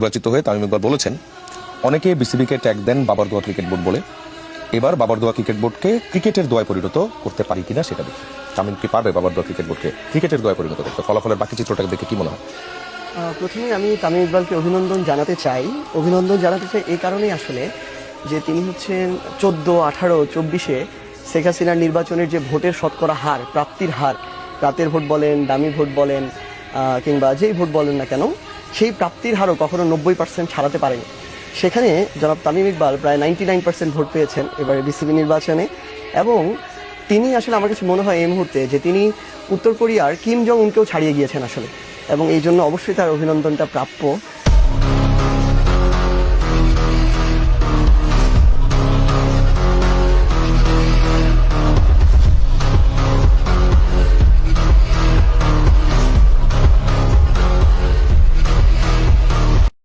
নির্বাচিত হয়ে তামিম ইকবাল বলেছেন, অনেকে বিসিবিকে ট্যাগ দেন বাবার দোয়া ক্রিকেট বোর্ড বলে। এবার বাবার দোয়া ক্রিকেট বোর্ডকে ক্রিকেটের দোয়ায় পরিণত করতে পারি কিনা সেটা দেখি। তামিম কি পারবে বাবার দোয়া ক্রিকেট বোর্ডকে ক্রিকেটের দোয়ায় পরিণত করতে? ফলাফলের বাকি চিত্রটাকে দেখে কি মনে হয়? প্রথমে আমি তামিম ইকবালকে অভিনন্দন জানাতে চাই এই কারণেই আসলে যে তিনি হচ্ছেন 14, 18, 24-এ শেখ হাসিনার নির্বাচনের যে ভোটের শতকরা হার, প্রাপ্তির হার, রাতের ভোট বলেন, দামি ভোট বলেন, কিংবা যেই ভোট বলেন না কেন, সেই প্রাপ্তির হারও কখনো 90% ছাড়াতে পারেনি। সেখানে জনাব তামিম ইকবাল প্রায় 99% ভোট পেয়েছেন এবারে বিসিবি নির্বাচনে, এবং তিনি আসলে আমার কাছে মনে হয় এই মুহূর্তে যে তিনি উত্তর কোরিয়ার কিম জং উনকেও ছাড়িয়ে গিয়েছেন আসলে, এবং এই জন্য অবশ্যই তার অভিনন্দনটা প্রাপ্য।